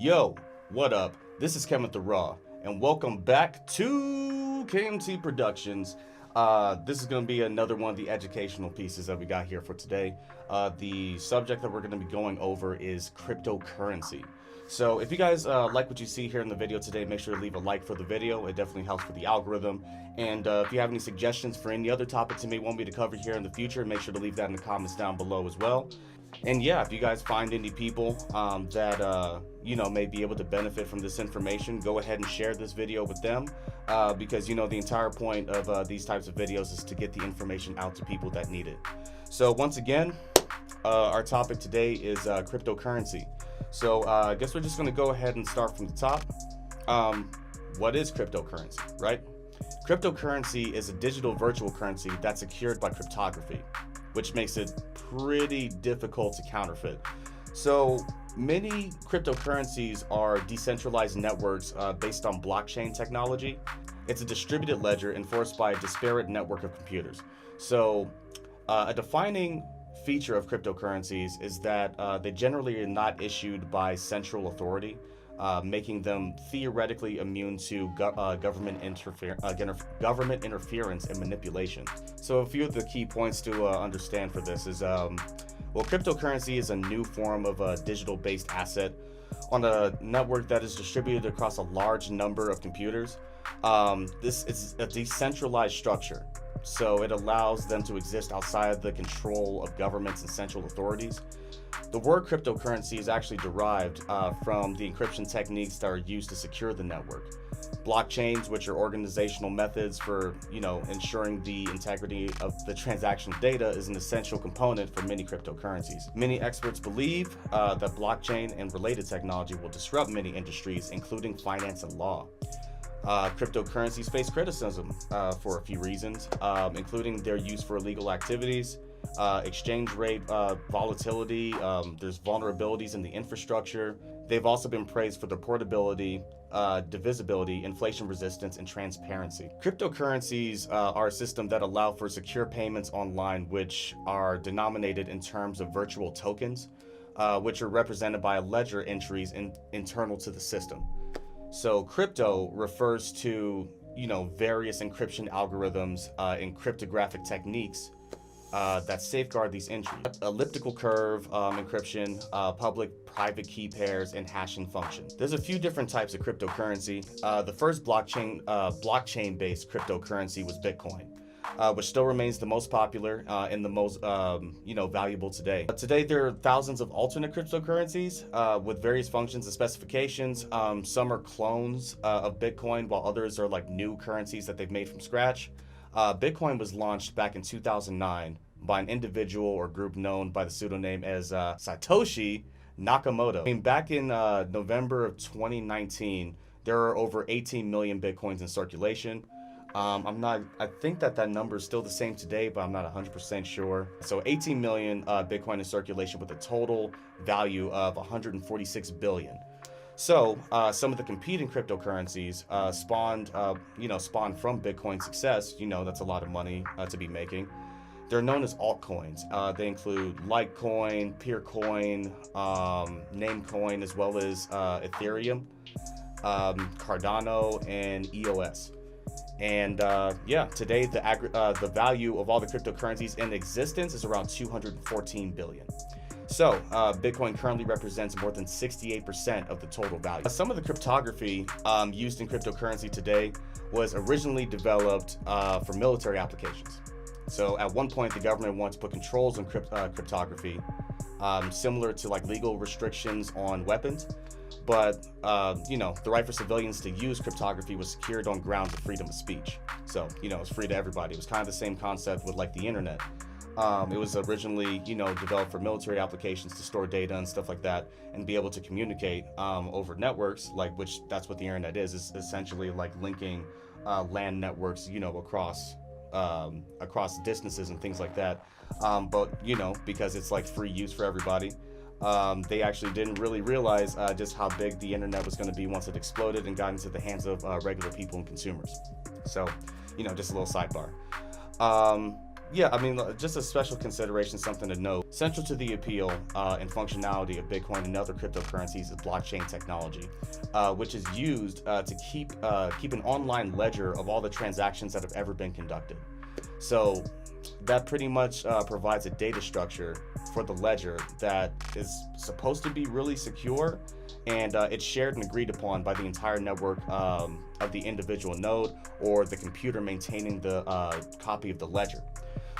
Yo, what up? This is KMT the Ra, and welcome back to KMT Productions. This is going to be another one of the educational pieces that we got here for today. The subject that we're going to be going over is cryptocurrency. So if you guys like what you see here in the video today, make sure to leave a like for the video. It definitely helps for the algorithm. And if you have any suggestions for any other topics you may want me to cover here in the future, make sure to leave that in the comments down below as well. And yeah, if you guys find any people that may be able to benefit from this information, go ahead and share this video with them, because the entire point of these types of videos is to get the information out to people that need it. So once again, our topic today is cryptocurrency. So I guess we're just going to go ahead and start from the top. What is cryptocurrency, right? Cryptocurrency is a digital virtual currency that's secured by cryptography, which makes it pretty difficult to counterfeit. So many cryptocurrencies are decentralized networks based on blockchain technology. It's a distributed ledger enforced by a disparate network of computers. So a defining feature of cryptocurrencies is that they generally are not issued by central authority, making them theoretically immune to government interference and manipulation. So a few of the key points to understand for this is, well, cryptocurrency is a new form of a digital-based asset on a network that is distributed across a large number of computers. This is a decentralized structure, so it allows them to exist outside the control of governments and central authorities. The word cryptocurrency is actually derived from the encryption techniques that are used to secure the network. Blockchains, which are organizational methods for, ensuring the integrity of the transactional data, is an essential component for many cryptocurrencies. Many experts believe that blockchain and related technology will disrupt many industries, including finance and law. Cryptocurrencies face criticism for a few reasons, including their use for illegal activities, exchange rate volatility, there's vulnerabilities in the infrastructure. They've also been praised for their portability, divisibility, inflation resistance, and transparency. Cryptocurrencies are a system that allow for secure payments online, which are denominated in terms of virtual tokens, which are represented by ledger entries internal to the system. So crypto refers to, various encryption algorithms and cryptographic techniques that safeguard these entries. Elliptical curve encryption, public-private key pairs, and hashing functions. There's a few different types of cryptocurrency. The first blockchain-based cryptocurrency was Bitcoin, which still remains the most popular and the most valuable today. Today there are thousands of alternate cryptocurrencies with various functions and specifications. Some are clones of Bitcoin, while others are like new currencies that they've made from scratch. Bitcoin was launched back in 2009 by an individual or group known by the pseudonym as Satoshi Nakamoto. Back in November of 2019, there are over 18 million Bitcoins in circulation. I think that number is still the same today, but I'm not 100% sure. So 18 million Bitcoin in circulation with a total value of 146 billion. So some of the competing cryptocurrencies spawned from Bitcoin's success. That's a lot of money to be making. They're known as altcoins. They include Litecoin, Peercoin, Namecoin, as well as Ethereum, Cardano, and EOS. And today the value of all the cryptocurrencies in existence is around 214 billion. So Bitcoin currently represents more than 68% of the total value. Some of the cryptography used in cryptocurrency today was originally developed for military applications. So at one point, the government wanted to put controls on cryptography, similar to like legal restrictions on weapons. But, the right for civilians to use cryptography was secured on grounds of freedom of speech. So, it's free to everybody. It was kind of the same concept with like the internet. It was originally, developed for military applications to store data and stuff like that and be able to communicate over networks, which that's what the internet is essentially like linking LAN networks, across distances and things like that. But, because it's like free use for everybody. They actually didn't really realize just how big the internet was going to be once it exploded and got into the hands of regular people and consumers. So, just a little sidebar. Yeah, I mean, just a special consideration, something to note. Central to the appeal and functionality of Bitcoin and other cryptocurrencies is blockchain technology, which is used to keep an online ledger of all the transactions that have ever been conducted. So that pretty much provides a data structure for the ledger that is supposed to be really secure, and it's shared and agreed upon by the entire network of the individual node or the computer maintaining the copy of the ledger.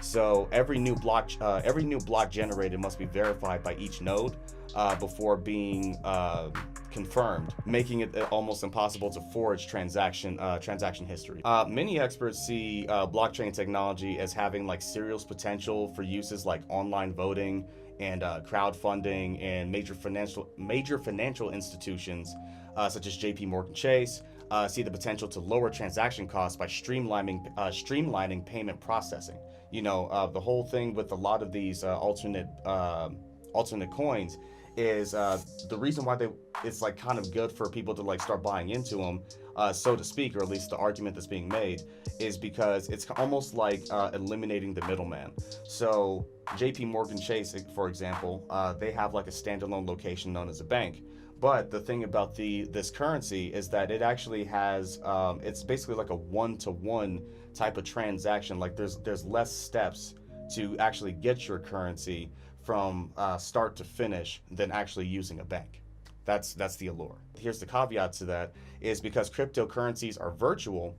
So every new block generated must be verified by each node before being confirmed, making it almost impossible to forge transaction history. Many experts see blockchain technology as having like serious potential for uses like online voting and crowdfunding, and major financial institutions such as J.P. Morgan Chase see the potential to lower transaction costs by streamlining payment processing. The whole thing with a lot of these alternate coins is the reason why it's like kind of good for people to like start buying into them, so to speak, or at least the argument that's being made is because it's almost like eliminating the middleman. So JP Morgan Chase, for example, they have like a standalone location known as a bank. But the thing about this currency is that it actually has it's basically like a one-to-one type of transaction. Like there's less steps to actually get your currency from start to finish than actually using a bank. That's the allure. Here's the caveat to that, is because cryptocurrencies are virtual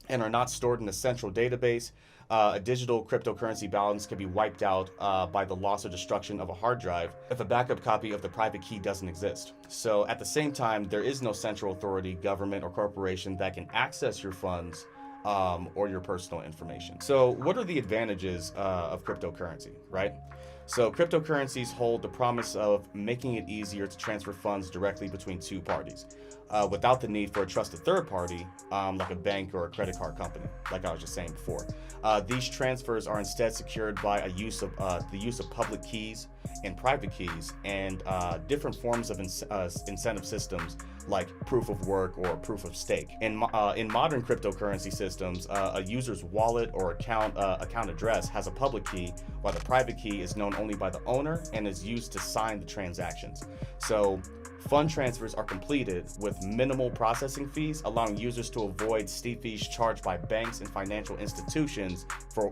and are not stored in a central database, a digital cryptocurrency balance can be wiped out by the loss or destruction of a hard drive if a backup copy of the private key doesn't exist. So at the same time, there is no central authority, government, or corporation that can access your funds or your personal information. So what are the advantages of cryptocurrency, right? So cryptocurrencies hold the promise of making it easier to transfer funds directly between two parties without the need for a trusted third party, like a bank or a credit card company, like I was just saying before. These transfers are instead secured by the use of public keys and private keys, and different forms of incentive systems like proof of work or proof of stake. In modern cryptocurrency systems, a user's wallet or account address has a public key, while the private key is known only by the owner and is used to sign the transactions. So fund transfers are completed with minimal processing fees, allowing users to avoid steep fees charged by banks and financial institutions for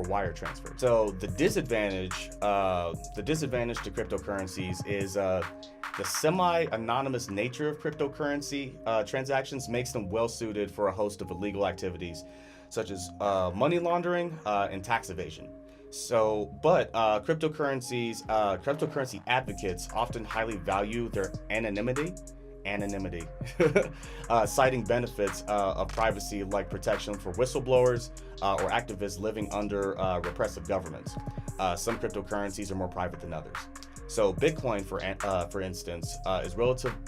wire transfer. So the disadvantage to cryptocurrencies is the semi-anonymous nature of cryptocurrency transactions makes them well suited for a host of illegal activities, such as money laundering and tax evasion. So, but cryptocurrency advocates often highly value their anonymity, citing benefits of privacy like protection for whistleblowers or activists living under repressive governments. Some cryptocurrencies are more private than others. So Bitcoin, for instance,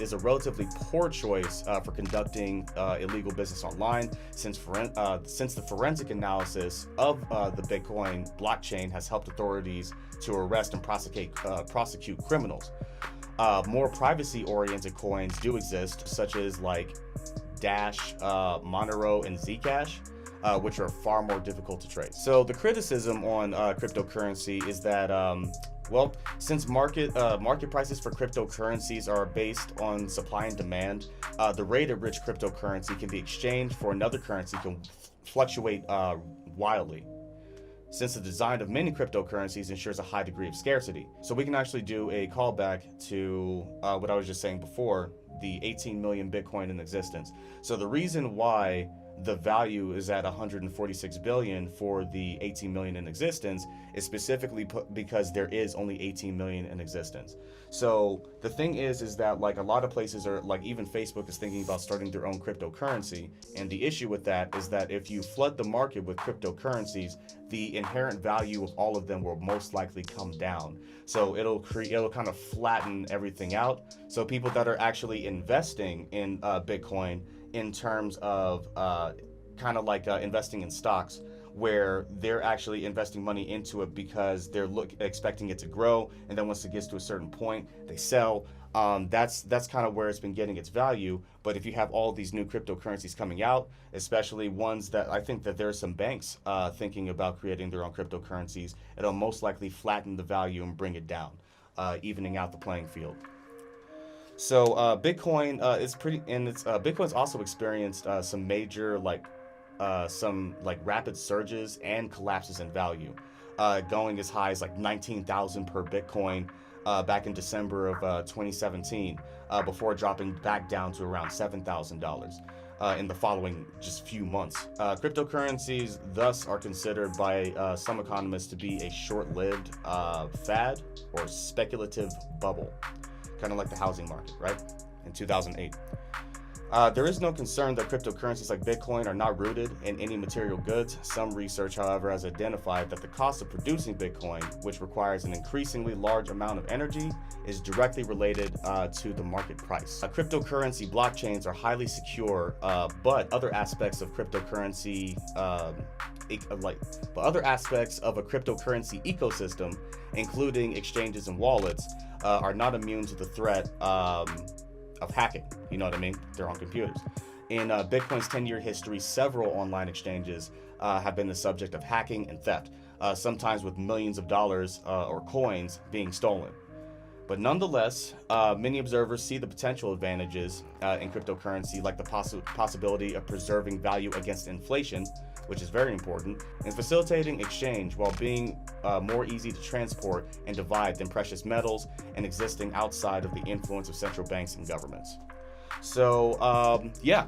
is a relatively poor choice for conducting illegal business online, since the forensic analysis of the Bitcoin blockchain has helped authorities to arrest and prosecute criminals. More privacy-oriented coins do exist, such as like Dash, Monero, and Zcash, which are far more difficult to trace. So the criticism on cryptocurrency is that well, since market prices for cryptocurrencies are based on supply and demand, the rate at which cryptocurrency can be exchanged for another currency can fluctuate wildly, since the design of many cryptocurrencies ensures a high degree of scarcity. So we can actually do a callback to what I was just saying before, the 18 million Bitcoin in existence. So the reason why the value is at 146 billion for the 18 million in existence is specifically because there is only 18 million in existence. So the thing is that like a lot of places are, like even Facebook is thinking about starting their own cryptocurrency, and the issue with that is that if you flood the market with cryptocurrencies, the inherent value of all of them will most likely come down. So it'll kind of flatten everything out. So people that are actually investing in Bitcoin in terms of kind of like investing in stocks, where they're actually investing money into it because they're expecting it to grow, and then once it gets to a certain point, they sell. That's kind of where it's been getting its value. But if you have all these new cryptocurrencies coming out, especially ones that I think that there are some banks thinking about creating their own cryptocurrencies, it'll most likely flatten the value and bring it down, evening out the playing field. So Bitcoin is pretty, and it's Bitcoin's also experienced some rapid surges and collapses in value, going as high as like 19,000 per Bitcoin back in December of 2017, before dropping back down to around $7,000 in the following just few months. Cryptocurrencies thus are considered by some economists to be a short-lived fad or speculative bubble, kind of like the housing market, right? In 2008. There is no concern that cryptocurrencies like Bitcoin are not rooted in any material goods. Some research, however, has identified that the cost of producing Bitcoin, which requires an increasingly large amount of energy, is directly related to the market price. Cryptocurrency blockchains are highly secure, but other aspects of cryptocurrency, other aspects of a cryptocurrency ecosystem, including exchanges and wallets, are not immune to the threat of hacking. You know what I mean? They're on computers. In Bitcoin's 10-year history, several online exchanges have been the subject of hacking and theft, sometimes with millions of dollars or coins being stolen. But nonetheless, many observers see the potential advantages in cryptocurrency, like the possibility of preserving value against inflation, which is very important, and facilitating exchange while being more easy to transport and divide than precious metals, and existing outside of the influence of central banks and governments. So yeah,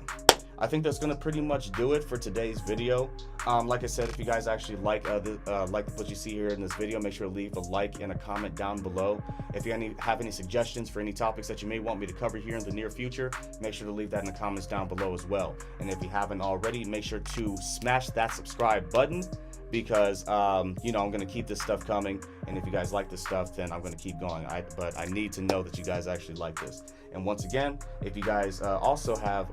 I think that's gonna pretty much do it for today's video. Like I said, if you guys actually like what you see here in this video, make sure to leave a like and a comment down below. If you have any suggestions for any topics that you may want me to cover here in the near future, make sure to leave that in the comments down below as well. And if you haven't already, make sure to smash that subscribe button, because you know, I'm gonna keep this stuff coming, and if you guys like this stuff, then I'm gonna keep going. But I need to know that you guys actually like this. And once again, if you guys also have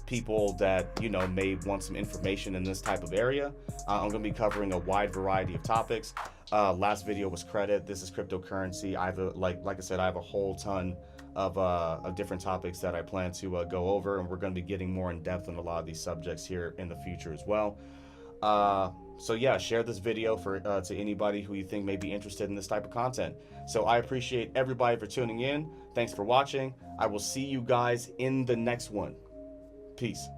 people that, you know, may want some information in this type of area, I'm gonna be covering a wide variety of topics. Last video was credit. This is cryptocurrency. I have like I said, I have a whole ton of different topics that I plan to go over, and we're going to be getting more in depth on a lot of these subjects here in the future as well. So yeah, share this video to anybody who you think may be interested in this type of content. So I appreciate everybody for tuning in. Thanks for watching. I will see you guys in the next one. Peace.